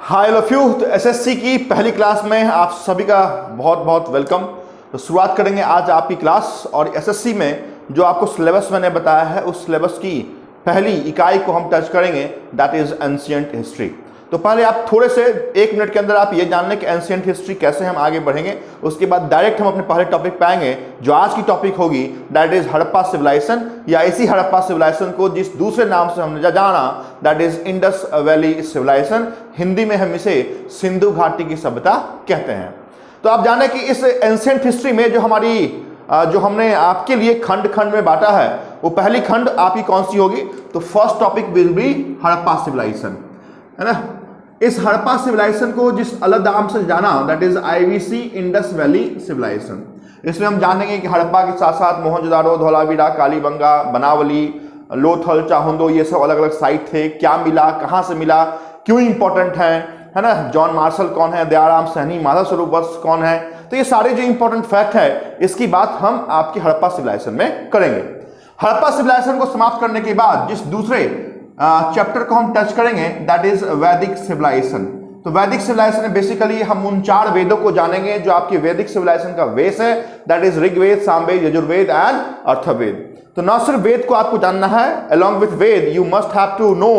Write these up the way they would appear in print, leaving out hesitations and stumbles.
Hi love you. तो SSC की पहली क्लास में आप सभी का बहुत बहुत वेलकम। तो शुरुआत करेंगे आज आपकी क्लास, और एसएससी में जो आपको सिलेबस मैंने बताया है उस सिलेबस की पहली इकाई को हम टच करेंगे, दैट इज एंशिएंट हिस्ट्री। तो पहले आप थोड़े से 1 मिनट के अंदर आप ये जान लें कि एंशिएंट हिस्ट्री कैसे हम आगे बढ़ेंगे। उसके बाद डायरेक्ट हम अपने पहले टॉपिक पे आएंगे, जो आज की टॉपिक होगी दैट इज हड़प्पा सिविलाइजेशन, या इसी हड़प्पा सिविलाइजेशन को जिस दूसरे नाम से हमने जाना that is Indus valley civilisation. Hindi में हम इसे सिंधु घाटी की सभ्यता कहते हैं। तो आप जाने कि इस एंशिएंट हिस्ट्री में जो हमने आपके लिए खंड खंड में बांटा है, वो पहली खंड आपकी कौन सी होगी? तो first topic will be Harappa civilisation, है ना। इस हड़प्पा सिविलाइजेशन को जिस अलग नाम से जाना that is IVC Indus valley civilisation. इसमें हम जानेंगे कि हड़प्पा के साथ साथ मोहनजोदाड़ो, धोलावीरा, कालीबंगा, बनावली, लोथल, चाहुंदो, ये सब अलग अलग साइट थे। क्या मिला, कहाँ से मिला, क्यों इंपॉर्टेंट है ना। जॉन मार्शल कौन है, दयाराम सहनी, माधव स्वरूप वत्स कौन है। तो ये सारे जो इंपॉर्टेंट फैक्ट है, इसकी बात हम आपकी हड़प्पा सिविलाइजेशन में करेंगे। हड़प्पा सिविलाइजेशन को समाप्त करने के बाद जिस दूसरे चैप्टर को हम टच करेंगे दैट इज वैदिक सिविलाइजेशन। तो वैदिक सिविलाइजेशन में बेसिकली हम उन 4 वेदों को जानेंगे जो आपके वैदिक सिविलाइजेशन का बेस है, that is Rigveda, Samaveda, Yajurveda and Atharvaveda. तो न सिर्फ वेद को आपको जानना है, along with Veda you must have to know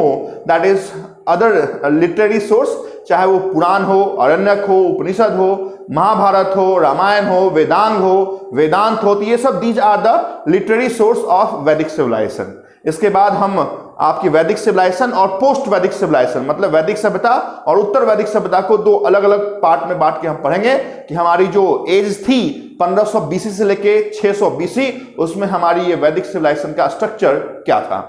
that is other literary source, चाहे वो पुराण हो, अरण्यक हो, उपनिषद हो, महाभारत हो, रामायण हो, वेदांत हो। तो ये सब these are the literary source of Vedic civilisation. इसके बाद हम आपकी वैदिक सिविलाइजेशन और पोस्ट वैदिक सिविलाइजेशन, मतलब वैदिक सभ्यता और उत्तर वैदिक सभ्यता को 2 अलग अलग पार्ट में बांट के हम पढ़ेंगे कि हमारी जो एज थी 1500 बीसी से लेके 600 बीसी, उसमें हमारी ये वैदिक सिविलाइजेशन का स्ट्रक्चर क्या था।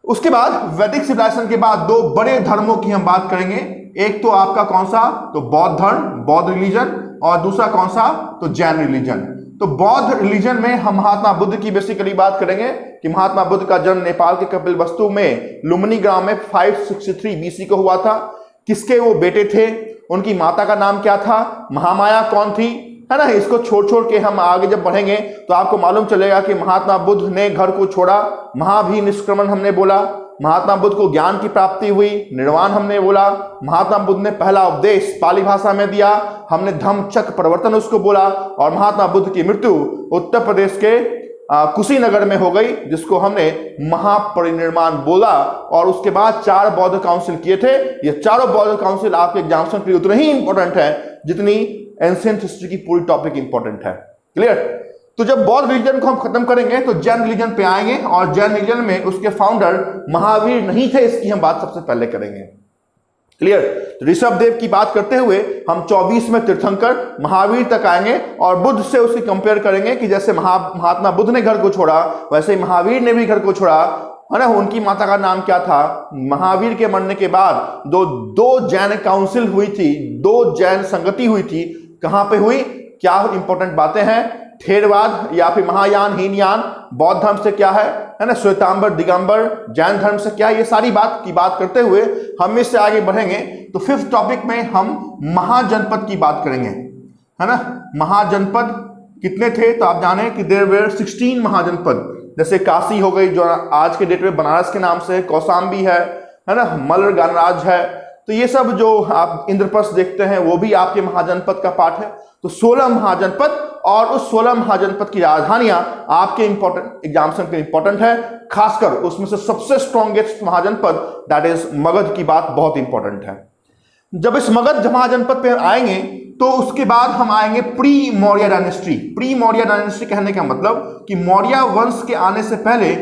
उसके बाद वैदिक सिविलाइजेशन के बाद 2 बड़े धर्मों की हम बात करेंगे। एक तो आपका कौन सा? तो बौद्ध धर्म, बौद्ध रिलीजन, और दूसरा कौन सा? तो जैन रिलीजन। तो बौद्ध रिलीजन में हम महात्मा बुद्ध की बेसिकली बात करेंगे कि महात्मा बुद्ध का जन्म नेपाल के कपिलवस्तु में लुम्बिनी ग्राम में 563 बीसी को हुआ था। किसके वो बेटे थे, उनकी माता का नाम क्या था, महामाया कौन थी, है ना। इसको छोड़ के हम आगे जब बढ़ेंगे तो आपको मालूम चलेगा कि महात्मा बुद्ध ने घर को छोड़ा, महाभी निष्क्रमण हमने बोला। महात्मा बुद्ध को ज्ञान की प्राप्ति हुई, निर्वाण हमने बोला। महात्मा बुद्ध ने पहला उपदेश पाली भाषा में दिया, हमने धम्मचक्र प्रवर्तन उसको बोला। और महात्मा बुद्ध की मृत्यु उत्तर प्रदेश के कुशीनगर में हो गई, जिसको हमने महापरिनिर्वाण बोला। और उसके बाद 4 बौद्ध काउंसिल किए थे। ये चारों बौद्ध काउंसिल आपके एग्जामिनेशन के लिए उतने ही इंपॉर्टेंट है जितनी एंशिएंट हिस्ट्री की पूरी टॉपिक इंपॉर्टेंट है। क्लियर। तो जब बौद्ध रिलीजन को हम खत्म करेंगे तो जैन रिलीजन पे आएंगे, और जैन रिलीजन में उसके फाउंडर महावीर नहीं थे, इसकी हम बात सबसे पहले करेंगे। क्लियर। ऋषभदेव की बात करते हुए हम 24 में तीर्थंकर महावीर तक आएंगे, और बुद्ध से उसकी कंपेयर करेंगे कि जैसे महात्मा बुद्ध ने घर को छोड़ा, वैसे ही महावीर ने भी घर को छोड़ा, है ना। उनकी माता का नाम क्या था? महावीर के मरने के बाद दो जैन काउंसिल हुई थी, 2 जैन संगति हुई थी। कहां पे हुई, क्या इंपॉर्टेंट बातें हैं? थेरवाद या फिर महायान, हीनयान। बौद्ध धर्म से क्या है ना, श्वेतांबर, दिगंबर। जैन धर्म से क्या, ये सारी बात की बात करते हुए हम इससे आगे बढ़ेंगे। तो 5th टॉपिक में हम महाजनपद की बात करेंगे, है ना। महाजनपद कितने थे? तो आप जाने कि देयर वर 16 महाजनपद। जैसे काशी हो गई, जो आज के डेट में बनारस के नाम से, कौशाम्बी है ना, मल्ल गणराज है। तो ये सब जो आप इंद्रप्रस्थ देखते हैं वो भी आपके महाजनपद का पार्ट है। तो 16 महाजनपद, और उस 16 महाजनपद की राजधानियां आपके इंपॉर्टेंट एग्जामिनेशन के इंपॉर्टेंट है। खासकर उसमें से सबसे स्ट्रॉन्गेस्ट महाजनपद दैट इज मगध की बात बहुत इंपॉर्टेंट है। जब इस मगध महाजनपद पे आएंगे तो उसके बाद हम आएंगे pre Maurya dynasty. Pre Maurya dynasty कहने का मतलब कि मौर्य वंश के आने से पहले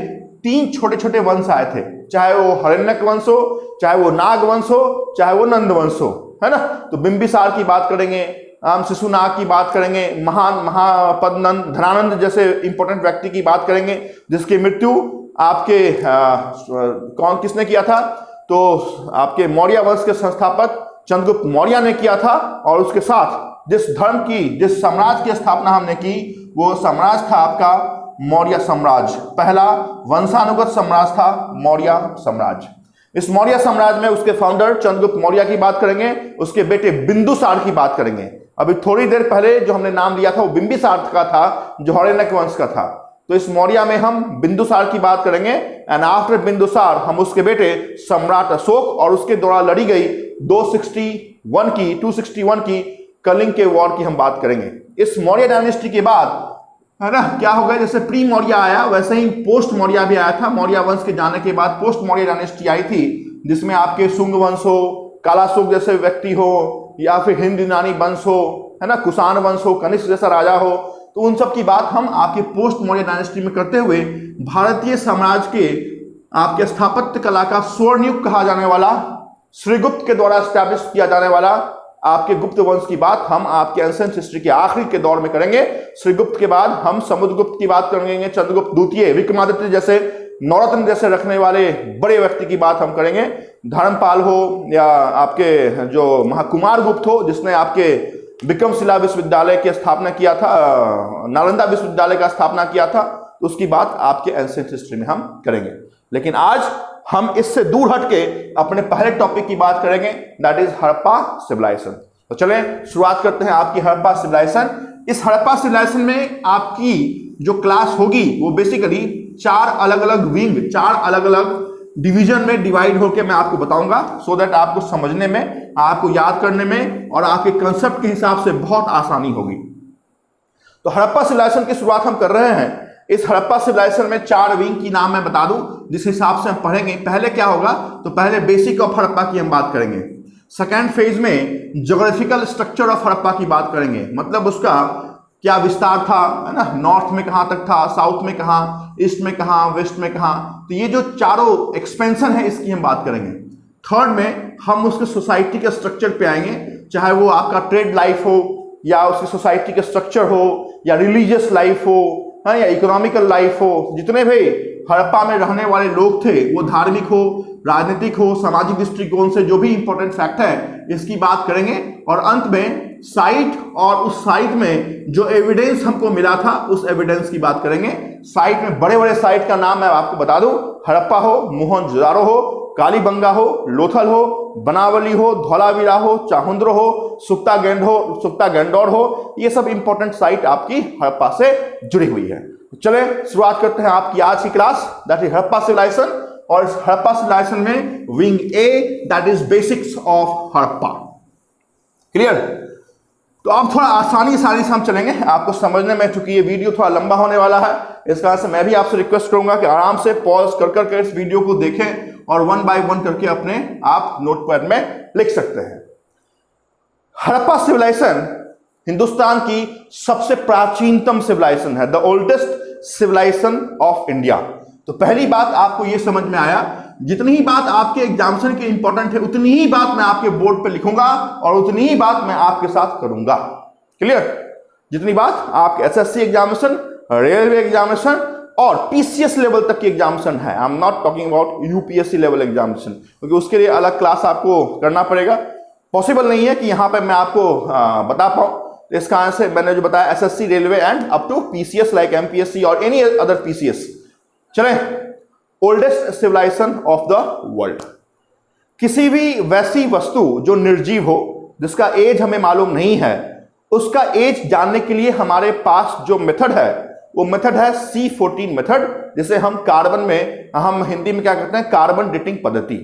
3 छोटे छोटे वंश आए थे, चाहे वो हरण्यक वंश हो, चाहे वो नाग वंश हो, चाहे वो नंद वंश हो, है ना। तो बिंबिसार की बात करेंगे, शिशुनाग की बात करेंगे, महापद्नंद, धनानंद जैसे इंपॉर्टेंट व्यक्ति की बात करेंगे, जिसकी मृत्यु आपके किसने किया था? तो आपके मौर्य वंश के संस्थापक चंद्रगुप्त मौर्य ने किया था। और उसके साथ जिस साम्राज्य की स्थापना हमने की, वो साम्राज्य था आपका मौर्य साम्राज्य। पहला वंशानुगत साम्राज्य था मौर्य साम्राज्य। इस मौर्य साम्राज्य में उसके फाउंडर चंद्रगुप्त मौर्य की बात करेंगे, उसके बेटे बिंदुसार की बात करेंगे। अभी थोड़ी देर पहले जो हमने नाम लिया था वो बिंबिसार का था, जो हर्यनक वंश का था। तो इस मौर्य में हम बिंदुसार की बात करेंगे, एंड आफ्टर बिंदुसार हम उसके बेटे सम्राट अशोक और उसके द्वारा लड़ी गई 261 की कलिंग के वॉर की हम बात करेंगे। इस मौर्य डायनेस्टी के बाद है ना क्या हो गया, जैसे प्री मौर्य आया वैसे ही पोस्ट मौर्य भी आया था। मौर्य वंश के जाने के बाद पोस्ट मौर्य डायनेस्टी आई थी, जिसमें आपके शुंग वंश हो, कालाशोक जैसे व्यक्ति हो, या फिर हिंद यूनानी वंश हो, है ना, कुषाण वंश हो, कनिष्क जैसा राजा हो। तो उन सब की बात हम आपके पोस्ट मौर्य डायनेस्टी में करते हुए भारतीय साम्राज्य के आपके स्थापत्य कला का स्वर्ण युग कहा जाने वाला, श्रीगुप्त के द्वारा स्टैब्लिश किया जाने वाला आपके गुप्त वंश की बात हम आपके एंशिएंट हिस्ट्री के आखिरी के दौर में करेंगे। श्रीगुप्त के बाद हम समुद्रगुप्त की बात करेंगे, चंद्रगुप्त द्वितीय, विक्रमादित्य जैसे नवरत्न जैसे रखने वाले बड़े व्यक्ति की बात हम करेंगे। धर्मपाल हो या आपके जो महाकुमार गुप्त हो, जिसने आपके विक्रमशिला विश्वविद्यालय की स्थापना किया था, नालंदा विश्वविद्यालय का स्थापना किया था, तो उसकी बात आपके एंशिएंट हिस्ट्री में हम करेंगे। लेकिन आज हम इससे दूर हटके अपने पहले टॉपिक की बात करेंगे, दैट इज हड़प्पा सिविलाइजेशन। तो चलें शुरुआत करते हैं आपकी हड़प्पा सिविलाइजेशन। इस हड़प्पा सिविलाइजेशन में आपकी जो क्लास होगी वो बेसिकली 4 अलग अलग विंग, 4 अलग अलग डिवीजन में डिवाइड होकर मैं आपको बताऊंगा, सो दैट आपको समझने में, आपको याद करने में और आपके कंसेप्ट के हिसाब से बहुत आसानी होगी। तो हड़प्पा सिविलाइजेशन की शुरुआत हम कर रहे हैं। इस हड़प्पा सिविलाइजेशन में 4 विंग की नाम मैं बता दूं, जिस हिसाब से हम पढ़ेंगे। पहले क्या होगा, तो पहले बेसिक ऑफ हड़प्पा की हम बात करेंगे। सेकेंड फेज में ज्योग्राफिकल स्ट्रक्चर ऑफ हड़प्पा की बात करेंगे, मतलब उसका क्या विस्तार था, है ना, नॉर्थ में कहां तक था, साउथ में कहां, ईस्ट में कहां, वेस्ट में कहां। तो ये जो चारों एक्सपेंशन है इसकी हम बात करेंगे। थर्ड में हम उसके सोसाइटी के स्ट्रक्चर पे आएंगे, चाहे वो आपका ट्रेड लाइफ हो या उसकी सोसाइटी के स्ट्रक्चर हो या रिलीजियस लाइफ हो, या इकोनॉमिकल लाइफ हो। जितने भी हड़प्पा में रहने वाले लोग थे वो धार्मिक हो, राजनीतिक हो, सामाजिक दृष्टिकोण से जो भी इंपॉर्टेंट फैक्ट है इसकी बात करेंगे। और अंत में साइट और उस साइट में जो एविडेंस हमको मिला था उस एविडेंस की बात करेंगे। साइट में बड़े बड़े साइट का नाम मैं आपको बता दूं, हड़प्पा हो, मोहनजोदारो हो, कालीबंगा हो, लोथल हो, बनावली हो, धौलावीरा हो, चाहुंद्र हो, सुक्ता गैंडोर हो, ये सब इंपॉर्टेंट साइट आपकी हड़प्पा से जुड़ी हुई है। चले शुरुआत करते हैं आपकी आज की class, that is Harappa civilisation. और इस हड़प्पा सिविलाइजेशन में wing A, that is basics of Harappa. Clear? तो अब थोड़ा आसानी से हम चलेंगे आपको समझने में, चूंकि ये वीडियो थोड़ा लंबा होने वाला है, इस कारण से मैं भी आपसे रिक्वेस्ट करूंगा कि आराम से पॉज कर करके इस वीडियो को देखें और 1 बाय 1 करके अपने आप नोटपैड में लिख सकते हैं। हड़प्पा सिविलाइजेशन हिंदुस्तान की सबसे प्राचीनतम सिविलाइजेशन है, the oldest civilisation of India. तो पहली बात आपको यह समझ में आया, जितनी ही बात आपके एग्जामिनेशन के इंपॉर्टेंट है उतनी ही बात मैं आपके बोर्ड पे लिखूंगा और उतनी ही बात मैं आपके साथ करूंगा। क्लियर? जितनी बात आपके एसएससी एग्जामिनेशन, रेलवे एग्जामिनेशन और पीसीएस लेवल तक की एग्जामिनेशन है, I am not talking about UPSC level examination, क्योंकि उसके लिए अलग क्लास आपको करना पड़ेगा। पॉसिबल नहीं है कि यहां पर मैं आपको बता पाऊं। इस कारण से मैंने जो बताया SSC, railway and up to PCS like MPSC और एनी अदर पीसीएस। चलें, oldest civilisation of the world. किसी भी वैसी वस्तु जो निर्जीव हो, जिसका एज हमें मालूम नहीं है, उसका एज जानने के लिए हमारे पास जो मेथड है वो मेथड है C14 मेथड, जिसे हम कार्बन में, हम हिंदी में क्या कहते हैं, कार्बन डेटिंग पद्धति।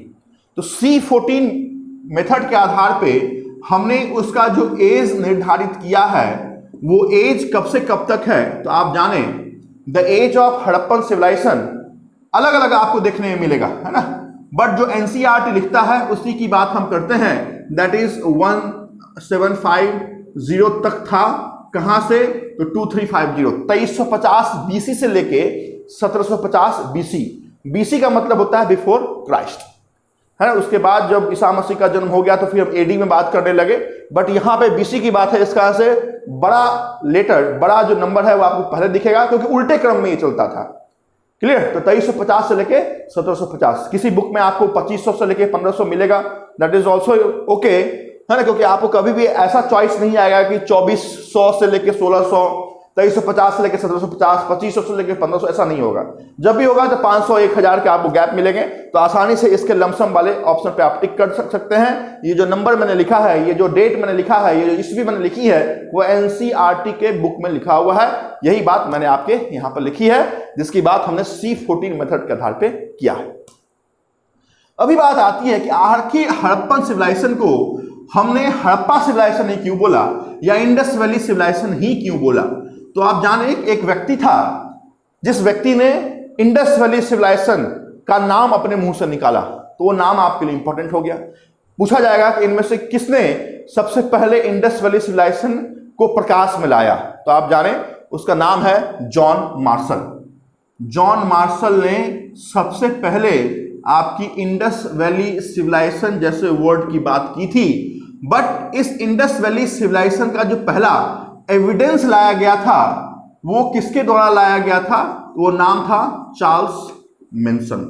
तो C14 मेथड के आधार पे हमने उसका जो एज निर्धारित किया है वो एज कब से कब तक है। तो आप जाने the age of Harappan civilisation अलग अलग आपको देखने में मिलेगा, है ना, बट जो एनसीईआरटी लिखता है उसी की बात हम करते हैं, दैट इज 1750 तक था। कहां से? तो 2350, 2350 बीसी से लेके 1750 बीसी। बीसी का मतलब होता है बिफोर क्राइस्ट, है ना। उसके बाद जब ईसा मसीह का जन्म हो गया तो फिर हम एडी में बात करने लगे, बट यहां पे बीसी की बात है। इस कारण से बड़ा जो नंबर है वो आपको पहले दिखेगा, क्योंकि उल्टे क्रम में ये चलता था। क्लियर? तो 2350 से लेके 1750। किसी बुक में आपको 2500 से लेके 1500 मिलेगा, दैट इज ऑल्सो ओके, है ना, क्योंकि आपको कभी भी ऐसा चॉइस नहीं आएगा कि 2400 से लेके 1600, 2350 से लेके 1750, 2500 से लेके 1500, ऐसा नहीं होगा। जब भी होगा तो 500, 1000 के आपको गैप मिलेंगे। तो आसानी से इसके लमसम वाले ऑप्शन पे आप टिक कर सकते हैं। ये जो नंबर मैंने लिखा है, ये जो डेट मैंने लिखा है, ये जो ईस्वी मैंने लिखी है, वो एनसीईआरटी के बुक में लिखा हुआ है। यही बात मैंने आपके यहां पर लिखी है, जिसकी बात हमने C14 मेथड के आधार पर किया है। अभी बात आती है कि आखिर हड़प्पन सिविलाइजेशन को हमने हड़प्पा सिविलाइजेशन ही क्यों बोला या इंडस वैली सिविलाइजेशन ही क्यों बोला। तो आप जाने एक व्यक्ति था जिस व्यक्ति ने इंडस वैली सिविलाइजेशन का नाम अपने मुंह से निकाला, तो वो नाम आपके लिए इंपॉर्टेंट हो गया। पूछा जाएगा कि इनमें से किसने सबसे पहले इंडस वैली सिविलाइजेशन को प्रकाश में लाया, तो आप जाने उसका नाम है जॉन मार्शल। जॉन मार्शल ने सबसे पहले आपकी इंडस वैली सिविलाइजेशन जैसे वर्ड की बात की थी। बट इस इंडस वैली सिविलाइजेशन का जो पहला एविडेंस लाया गया था वो किसके द्वारा लाया गया था, वो नाम था चार्ल्स मेंसन,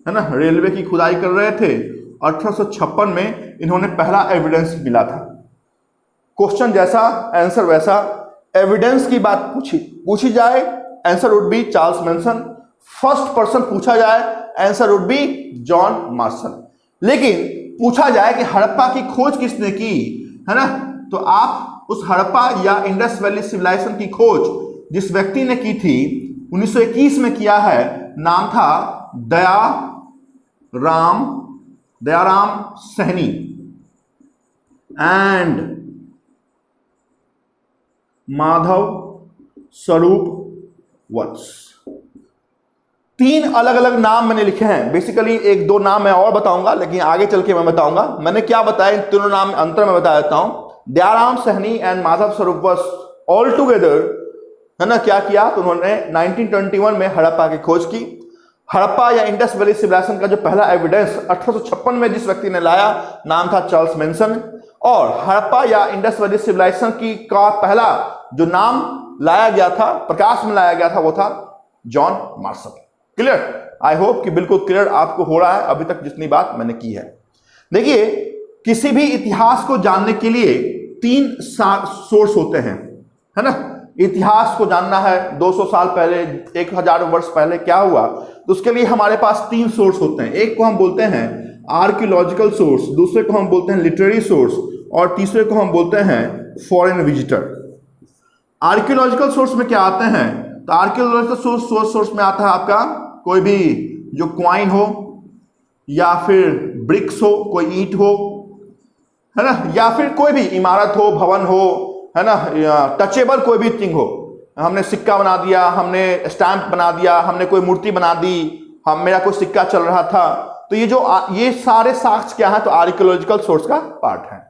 है ना। रेलवे की खुदाई कर रहे थे, 1856 में इन्होंने पहला एविडेंस मिला था। क्वेश्चन जैसा आंसर वैसा, एविडेंस की बात पूछी जाए answer would be Charles mention. First person पूछा जाए answer would be John Marshall. लेकिन पूछा जाए कि हड़प्पा की खोज किसने की, है ना, तो आप उस हड़प्पा या इंडस वैली सिविलाइजेशन की खोज जिस व्यक्ति ने की थी 1921 में किया है, नाम था दयाराम सहनी एंड माधव स्वरूप वत्स। तीन अलग अलग नाम मैंने लिखे हैं। बेसिकली एक दो नाम मैं और बताऊंगा, लेकिन आगे चल के मैं बताऊंगा। मैंने क्या बताया, इन तीनों नाम में अंतर मैं बता देता हूं। दयाराम सहनी एंड माधव स्वरूप वत्स ऑल टुगेदर, है ना, क्या किया, तो उन्होंने 1921 में हड़प्पा की खोज की। हड़प्पा या इंडस वैली सिविलाइजेशन का जो पहला एविडेंस 1856 में जिस व्यक्ति ने लाया, नाम था चार्ल्स मेंसन। और हड़प्पा या इंडस वैली सिविलाइजेशन की का पहला जो नाम लाया गया था, प्रकाश में लाया गया था, वो था John Marshall. Clear? I hope कि बिल्कुल क्लियर आपको हो रहा है अभी तक जितनी बात मैंने की है। देखिए, किसी भी इतिहास को जानने के लिए तीन सोर्स होते हैं, है ना। इतिहास को जानना है 200 साल पहले, 1000 वर्ष पहले क्या हुआ, तो उसके लिए हमारे पास तीन सोर्स होते हैं। एक को हम बोलते हैं आर्कियोलॉजिकल सोर्स, दूसरे को हम बोलते हैं लिटरेरी सोर्स, और तीसरे को हम बोलते हैं फॉरेन विजिटर। आर्कियोलॉजिकल सोर्स में क्या आते हैं, तो आर्कियोलॉजिकल सोर्स में आता है आपका कोई भी जो क्वाइन हो या फिर ब्रिक्स हो, कोई ईंट हो, है ना, या फिर कोई भी इमारत हो, भवन हो, है ना, टचेबल कोई भी थिंग हो। हमने सिक्का बना दिया, हमने स्टैंप बना दिया, हमने कोई मूर्ति बना दी, मेरा कोई सिक्का चल रहा था, तो ये सारे साक्ष्य क्या है, तो आर्कियोलॉजिकल सोर्स का पार्ट है।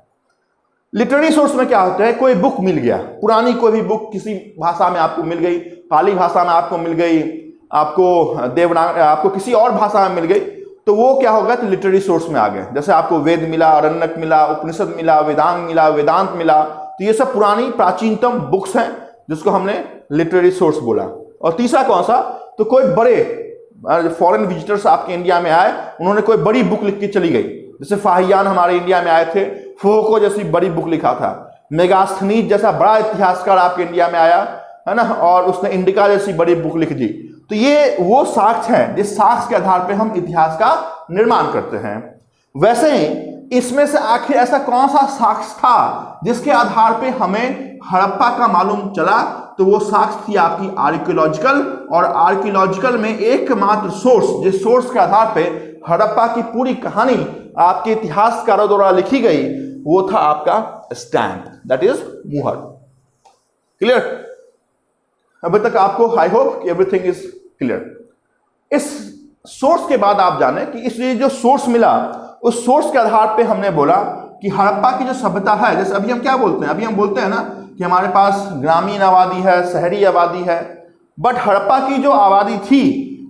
लिटरेरी सोर्स में क्या होता है, कोई बुक मिल गया, पुरानी कोई भी बुक किसी भाषा में आपको मिल गई, पाली भाषा में आपको मिल गई, आपको किसी और भाषा में मिल गई, तो वो क्या होगा, तो लिटरेरी सोर्स में आ गए। जैसे आपको वेद मिला, अरण्यक मिला, उपनिषद मिला, वेदांग मिला, वेदांत मिला, तो ये सब पुरानी प्राचीनतम बुक्स हैं जिसको हमने लिटरेरी सोर्स बोला। और तीसरा कौन सा, तो कोई बड़े फॉरेन विजिटर्स आपके इंडिया में आए, उन्होंने कोई बड़ी बुक लिख के चली गई। जैसे फाहियान हमारे इंडिया में आए थे, फोको जैसी बड़ी बुक लिखा था, मेगास्थनीज जैसा बड़ा इतिहासकार आपके इंडिया में आया, है ना, और उसने इंडिका जैसी बड़ी बुक लिख दी। तो ये वो साक्ष्य हैं जिस साक्ष्य के आधार पे हम इतिहास का निर्माण करते हैं। वैसे ही इसमें से आखिर ऐसा कौन सा साक्ष्य था जिसके आधार पे हमें हड़प्पा का मालूम चला, तो वो साक्ष्य थी आपकी आर्कियोलॉजिकल। और आर्कियोलॉजिकल में एकमात्र सोर्स, जिस सोर्स के आधार पे हड़प्पा की पूरी कहानी आपके इतिहासकारों द्वारा लिखी गई, वो था आपका स्टैम्प, दैट इज मुहर। क्लियर? अभी तक आपको आई होप कि एवरीथिंग इज क्लियर। इस सोर्स के बाद आप जाने कि इसलिए जो सोर्स मिला, उस सोर्स के आधार पे हमने बोला कि हड़प्पा की जो सभ्यता है, जैसे अभी हम क्या बोलते हैं, अभी हम बोलते हैं ना कि हमारे पास ग्रामीण आबादी है, शहरी आबादी है, बट हड़प्पा की जो आबादी थी,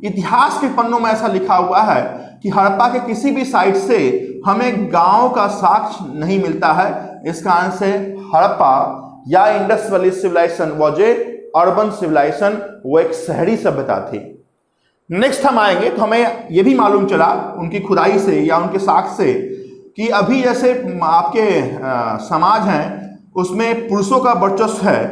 इतिहास के पन्नों में ऐसा लिखा हुआ है कि हड़प्पा के किसी भी साइट से हमें गांव का साक्ष्य नहीं मिलता है। इस कारण से हड़प्पा या Indus valley civilisation was a urban civilisation, वो एक शहरी सभ्यता थी। नेक्स्ट हम आएंगे तो हमें यह भी मालूम चला उनकी खुदाई से या उनके साक्ष्य से कि अभी जैसे आपके समाज हैं उसमें पुरुषों का वर्चस्व है,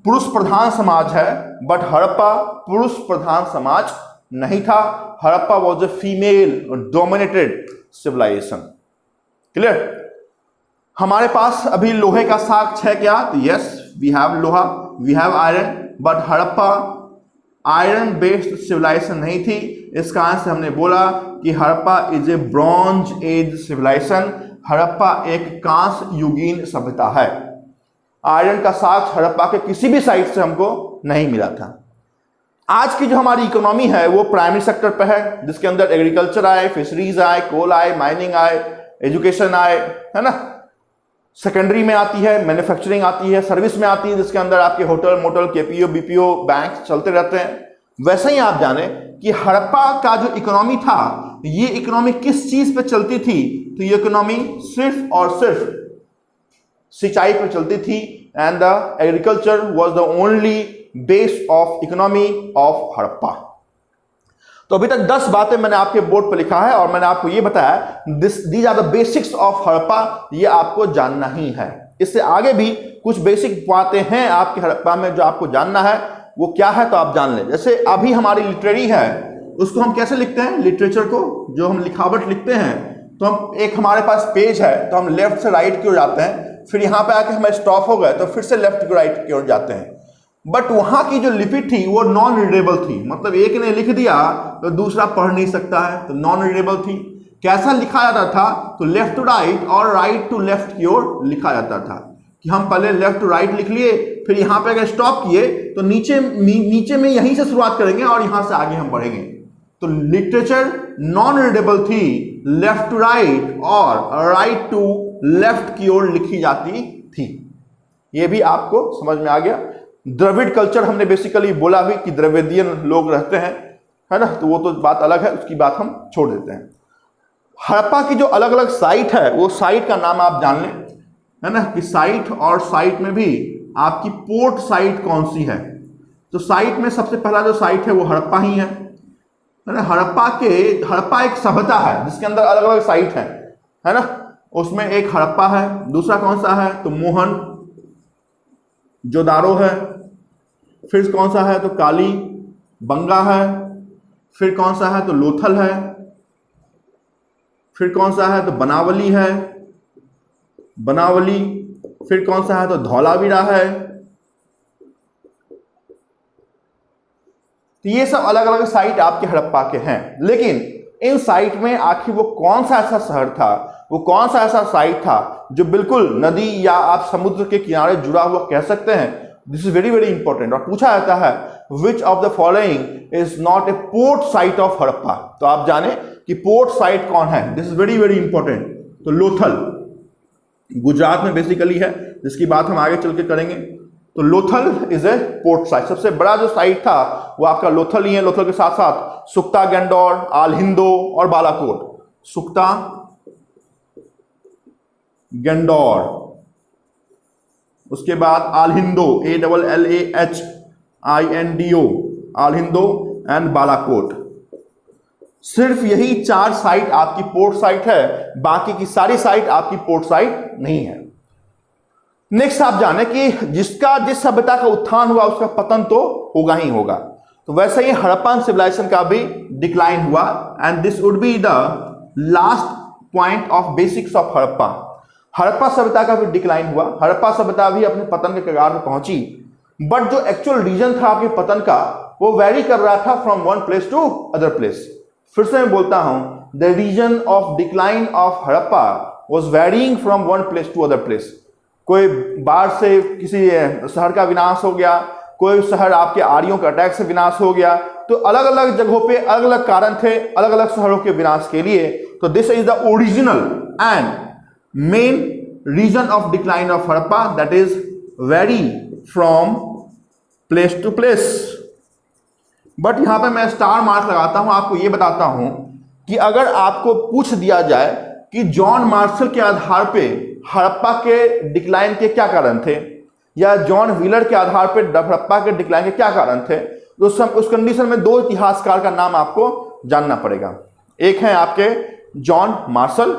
पुरुष प्रधान समाज है, बट हड़प्पा पुरुष प्रधान समाज नहीं था। Harappa was a female dominated civilisation. Clear? हमारे पास अभी लोहे का साक्ष्य है क्या, तो यस वी हैव लोहा, we have iron, but Harappa iron based civilisation नहीं थी। इस कारण से हमने बोला कि Harappa is a bronze age civilisation. Harappa एक कांस्य युगीन सभ्यता है। आयरन का साक्ष्य हड़प्पा के किसी भी साइट से हमको नहीं मिला था। आज की जो हमारी इकोनॉमी है वो प्राइमरी सेक्टर पे है, जिसके अंदर एग्रीकल्चर आए, फिशरीज आए, कोल आए, माइनिंग आए, एजुकेशन आए, है ना। सेकेंडरी में आती है मैन्युफैक्चरिंग आती है, सर्विस में आती है, जिसके अंदर आपके hotel motel KPO BPO bank चलते रहते हैं। वैसे ही आप जाने कि हड़प्पा का जो इकोनॉमी था, ये इकोनॉमी किस चीज पे चलती थी? तो ये इकोनॉमी सिर्फ और सिर्फ सिंचाई पर चलती थी। And the agriculture was the only base of economy of Harappa. तो अभी तक 10 बातें मैंने आपके बोर्ड पर लिखा है और मैंने आपको ये बताया these are the basics of Harappa, ये आपको जानना ही है। इससे आगे भी कुछ बेसिक बातें हैं आपके हड़प्पा में जो आपको जानना है, वो क्या है तो आप जान लें। जैसे अभी हमारी लिटरेरी है, उसको हम कैसे लिखते हैं? लिटरेचर को जो हम लिखावट लिखते हैं, तो हम एक हमारे पास पेज है तो हम लेफ्ट से राइट की ओर जाते हैं, फिर यहां पे आके हम स्टॉप हो गए तो फिर से लेफ्ट की राइट की ओर जाते हैं। बट वहां की जो लिपि थी वो नॉन रीडेबल थी, मतलब एक ने लिख दिया तो दूसरा पढ़ नहीं सकता है, तो नॉन रीडेबल थी। कैसा लिखा जाता था? तो लेफ्ट टू राइट और राइट टू लेफ्ट की ओर लिखा जाता था, कि हम पहले लेफ्ट टू राइट लिख लिए, फिर यहां पे अगर स्टॉप किए तो नीचे में यहीं से शुरुआत करेंगे और यहां से आगे हम बढ़ेंगे। तो लिटरेचर नॉन रीडेबल थी, लेफ्ट टू राइट और राइट टू लेफ्ट की ओर लिखी जाती थी। यह भी आपको समझ में आ गया। द्रविड़ कल्चर हमने बेसिकली बोला भी कि द्रविडियन लोग रहते हैं, है ना, तो वो तो बात अलग है, उसकी बात हम छोड़ देते हैं। हड़प्पा की जो अलग अलग साइट है, वो साइट का नाम आप जान लें, है ना, कि साइट और साइट में भी आपकी पोर्ट साइट कौन सी है। तो साइट में सबसे पहला जो साइट है वो हड़प्पा ही है ना। हड़प्पा एक सभ्यता है जिसके अंदर अलग अलग साइट है ना। उसमें एक हड़प्पा है, दूसरा कौन सा है? तो मोहन जोदारो है, फिर कौन सा है? तो काली बंगा है, फिर कौन सा है? तो लोथल है, फिर कौन सा है? तो बनावली है, फिर कौन सा है? तो धौलावीरा है। तो ये सब अलग अलग साइट आपके हड़प्पा के हैं। लेकिन इन साइट में आखिर वो कौन सा ऐसा शहर था, वो कौन सा ऐसा साइट था जो बिल्कुल नदी या आप समुद्र के किनारे जुड़ा हुआ कह सकते हैं? This is very very important. और पूछा जाता है विच of the following is not a port site of Harappa. तो आप जाने कि पोर्ट साइट कौन है। This is very very important. तो लोथल गुजरात में बेसिकली है, जिसकी बात हम आगे चल के करेंगे। तो Lothal is a port site. सबसे बड़ा जो साइट था वो आपका लोथल ही है। लोथल के साथ साथ सुक्ता, गेंडौर, आलहिंदो और बालाकोट। सुक्ता, गेंडौर, उसके बाद आलहिंदो, ALLAHINDO, आलहिंदो एंड बालाकोट। सिर्फ यही 4 साइट आपकी पोर्ट साइट है, बाकी की सारी साइट आपकी पोर्ट साइट नहीं है। नेक्स्ट आप जाने कि जिस सभ्यता का उत्थान हुआ उसका पतन तो होगा ही होगा। तो वैसे ही हड़प्पन सिविलाइजेशन का भी डिक्लाइन हुआ and this would be the last point of basics of Harappa. Harappa सभ्यता का भी डिक्लाइन हुआ। हड़प्पा सभ्यता भी अपने पतन के कगार पर पहुंची, बट जो एक्चुअल रीजन था आपके पतन का वो वेरी कर रहा था from one place to other place. फिर से मैं बोलता हूं, the reason of decline of Harappa was varying from one place to other place. कोई बाढ़ से किसी शहर का विनाश हो गया, कोई शहर आपके आर्यों के अटैक से विनाश हो गया, तो अलग अलग जगहों पे अलग अलग कारण थे अलग अलग शहरों के विनाश के लिए। तो this is the original and main reason of decline of Harappa, that is vary from place to place. But यहां पे मैं स्टार मार्क लगाता हूं, आपको यह बताता हूं कि अगर आपको पूछ दिया जाए कि जॉन मार्शल के आधार पे हड़प्पा के डिक्लाइन के क्या कारण थे, या जॉन व्हीलर के आधार पे हड़प्पा के डिक्लाइन के क्या कारण थे, तो उस कंडीशन में 2 इतिहासकार का नाम आपको जानना पड़ेगा। एक है आपके जॉन मार्शल,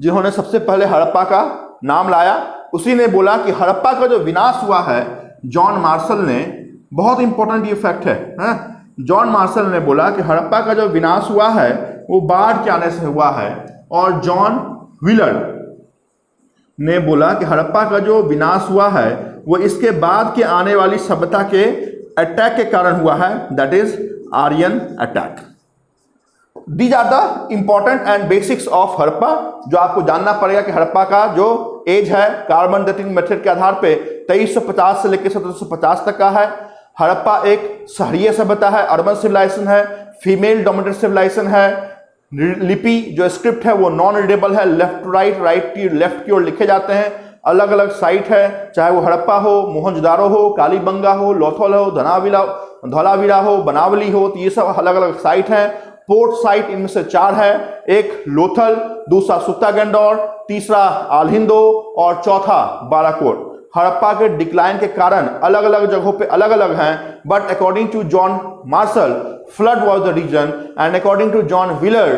जिन्होंने सबसे पहले हड़प्पा का नाम लाया। उसी ने बोला कि हड़प्पा का जो विनाश हुआ है, जॉन मार्शल ने, बहुत इंपॉर्टेंट ये फैक्ट है, जॉन मार्शल ने बोला कि हड़प्पा का जो विनाश हुआ है वो बाढ़ के आने से हुआ है, और जॉन व्हीलर ने बोला कि हड़प्पा का जो विनाश हुआ है वो इसके बाद के आने वाली सभ्यता के अटैक के कारण हुआ है, that is Aryan attack. These are the important and basics of Harappa, जो आपको जानना पड़ेगा कि हड़प्पा का जो एज है कार्बन डेटिंग मेथड के आधार पे 2350 से लेकर 1750 तक का है। हड़प्पा एक शहरीय सभ्यता है, अर्बन सिविलाइजेशन है, फीमेल डोमिनेटेड सिविलाइजेशन है। लिपि जो स्क्रिप्ट है वो नॉन रीडेबल है, लेफ्ट टू राइट, राइट की लेफ्ट की ओर लिखे जाते हैं। अलग अलग साइट है, चाहे वो हड़प्पा हो, मोहनजोदारो हो, कालीबंगा हो, लोथल हो, धौलावीरा हो, बनावली हो, तो ये सब अलग अलग साइट हैं। पोर्ट साइट इनमें से 4 है, एक लोथल, दूसरा सुक्ता गंडौर, तीसरा आल्हिंदो और चौथा बालाकोट। हड़प्पा के डिक्लाइन के कारण अलग अलग जगहों पे अलग अलग हैं, but according to John Marshall flood was the reason and according to John Wheeler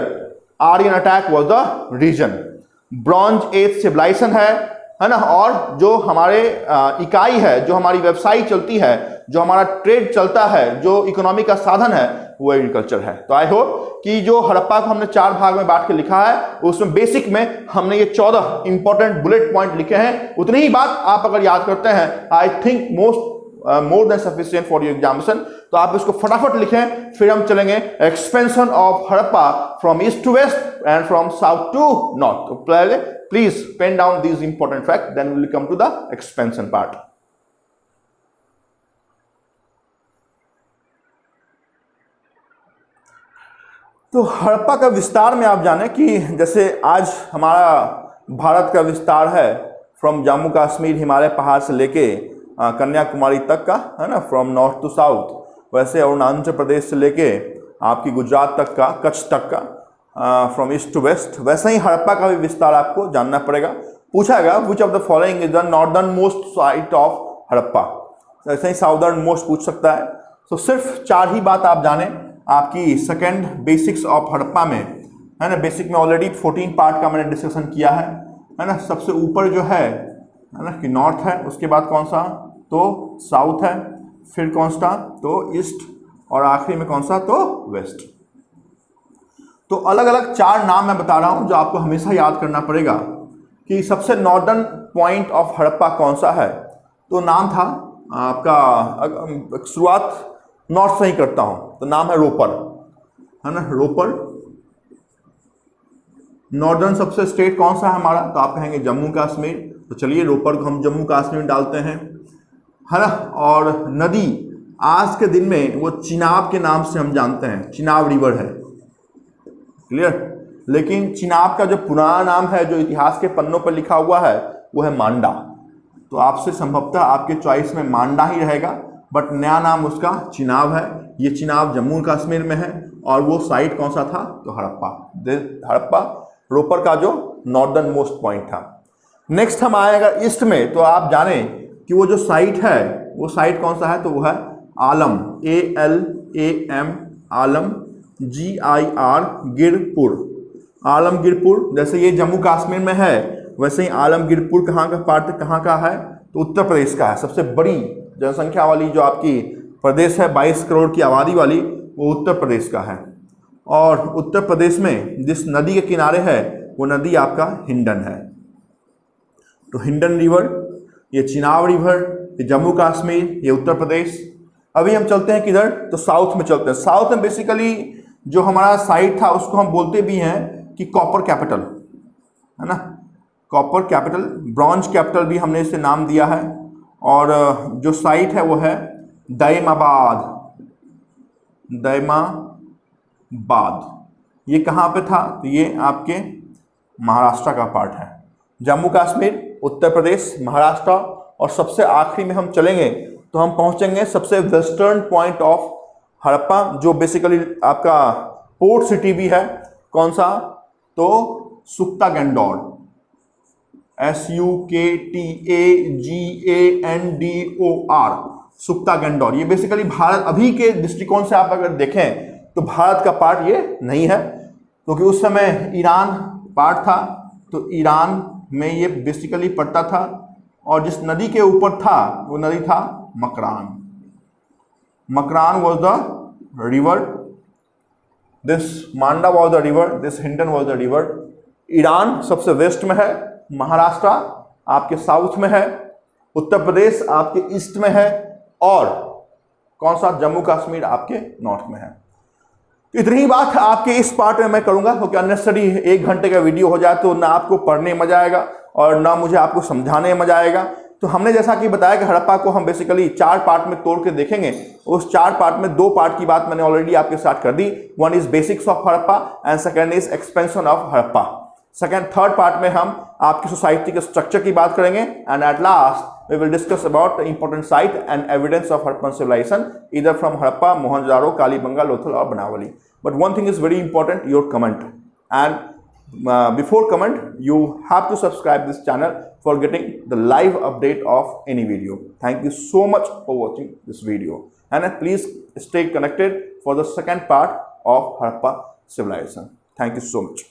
Aryan attack was the reason. Bronze age civilisation है ना, और जो हमारे इकाई है, जो हमारी व्यवसाय चलती है, जो हमारा ट्रेड चलता है, जो इकोनॉमी का साधन है वो एग्रीकल्चर है। तो आई होप कि जो हड़प्पा को हमने 4 भाग में बांट के लिखा है उसमें बेसिक में हमने ये 14 इंपॉर्टेंट बुलेट पॉइंट लिखे हैं। उतनी ही बात आप अगर याद करते हैं, I think more than sufficient for your examination. तो आप इसको फटाफट लिखें, फिर हम चलेंगे expansion of Harappa from east to west and from south to north. तो पहले please pen down these important fact, then we will come to the expansion part. तो हड़प्पा का विस्तार में आप जाने कि जैसे आज हमारा भारत का विस्तार है फ्रॉम जम्मू कश्मीर हिमालय पहाड़ से लेके कन्याकुमारी तक का, है ना, फ्रॉम नॉर्थ टू साउथ, वैसे अरुणाचल प्रदेश से लेके आपकी गुजरात तक का, कच्छ तक का, फ्रॉम ईस्ट टू वेस्ट, वैसे ही हड़प्पा का भी विस्तार आपको जानना पड़ेगा। पूछाएगा which of the following is the northern most site of Harappa, ऐसे ही साउदर्न मोस्ट पूछ सकता है। तो सिर्फ 4 ही बात आप जाने आपकी सेकेंड बेसिक्स ऑफ हड़प्पा में, है ना। बेसिक में ऑलरेडी 14 पार्ट का मैंने डिस्कशन किया है ना। सबसे ऊपर जो है ना कि नॉर्थ है, उसके बाद कौन सा तो साउथ है, फिर कौन सा तो ईस्ट, और आखिरी में कौन सा तो वेस्ट। तो अलग अलग 4 नाम मैं बता रहा हूं जो आपको हमेशा याद करना पड़ेगा कि सबसे नॉर्दर्न पॉइंट ऑफ हड़प्पा कौन सा है। तो नाम था आपका, शुरुआत नॉर्थ से ही करता हूं, तो नाम है रोपर, है ना, रोपर। नॉर्दर्न सबसे स्टेट कौन सा है हमारा, तो आप कहेंगे जम्मू कश्मीर। तो चलिए रोपर को हम जम्मू कश्मीर में डालते हैं, है ना। और नदी आज के दिन में वो चिनाब के नाम से हम जानते हैं, चिनाब रिवर है, क्लियर। लेकिन चिनाब का जो पुराना नाम है, जो इतिहास के पन्नों पर लिखा हुआ है, वो है मांडा। तो आपसे संभवतः आपके चॉइस में मांडा ही रहेगा, बट नया नाम उसका चिनाब है। ये चिनाब जम्मू कश्मीर में है, और वो साइट कौन सा था तो हड़प्पा। हड़प्पा रोपर का जो नॉर्दर्न मोस्ट पॉइंट था। नेक्स्ट हम आए अगर ईस्ट में, तो आप जाने कि वो जो साइट है, वो साइट कौन सा है, तो वो है आलम, ALAM, आलम, GIR, गिरपुर, आलमगिरपुर। जैसे ये जम्मू कश्मीर में है, वैसे ही आलमगिरपुर कहाँ का पार्ट, कहाँ का है तो उत्तर प्रदेश का है। सबसे बड़ी जनसंख्या वाली जो आपकी प्रदेश है, 22 करोड़ की आबादी वाली, वो उत्तर प्रदेश का है। और उत्तर प्रदेश में जिस नदी के किनारे है, वो नदी आपका हिंडन है। तो हिंडन रिवर, ये चिनाब रिवर, ये जम्मू कश्मीर, ये उत्तर प्रदेश। अभी हम चलते हैं किधर, तो साउथ में चलते हैं। साउथ में बेसिकली जो हमारा साइट था उसको हम बोलते भी हैं कि कॉपर कैपिटल, है ना, कॉपर कैपिटल, ब्रॉन्ज कैपिटल भी हमने इसे नाम दिया है। और जो साइट है वो है दैमाबाद, ये कहाँ पे था, तो ये आपके महाराष्ट्र का पार्ट है। जम्मू कश्मीर, उत्तर प्रदेश, महाराष्ट्र, और सबसे आखिरी में हम चलेंगे तो हम पहुंचेंगे सबसे वेस्टर्न पॉइंट ऑफ हड़प्पा, जो बेसिकली आपका पोर्ट सिटी भी है। कौन सा तो सुक्ता गंडौर, SUKTAGANDOR, सुक्ता गंडौर। ये बेसिकली भारत अभी के दृष्टिकोण से आप अगर देखें तो भारत का पार्ट ये नहीं है, क्योंकि उस समय ईरान पार्ट था, तो ईरान में ये बेसिकली पड़ता था। और जिस नदी के ऊपर था वो नदी था Makran. Makran was the river, this Manda was the river, this Hindon was the river. Iran सबसे वेस्ट में है, महाराष्ट्र आपके साउथ में है, उत्तर प्रदेश आपके ईस्ट में है, और कौन सा? जम्मू कश्मीर आपके नॉर्थ में है। इतनी ही बात आपके इस पार्ट में मैं करूंगा, क्योंकि अननेसेसरी 1 घंटे का वीडियो हो जाए तो ना आपको पढ़ने में मजा आएगा और ना मुझे आपको समझाने में मजा आएगा। तो हमने जैसा कि बताया कि हड़प्पा को हम बेसिकली 4 पार्ट में तोड़ के देखेंगे। उस 4 पार्ट में 2 पार्ट की बात मैंने ऑलरेडी आपके स्टार्ट कर दी। One is basics of Harappa and second is expansion of Harappa. Third part में हम आपकी सोसाइटी के स्ट्रक्चर की बात करेंगे and at last we will discuss about the important site and evidence of Harappan civilisation either from Harappa, Mohenjodaro, Kalibanga, Lothal और Banawali. But one thing is very important, your comment. And before comment, you have to subscribe this channel for getting the live update of any video. Thank you so much for watching this video. And please stay connected for the second part of Harappa civilization. Thank you so much.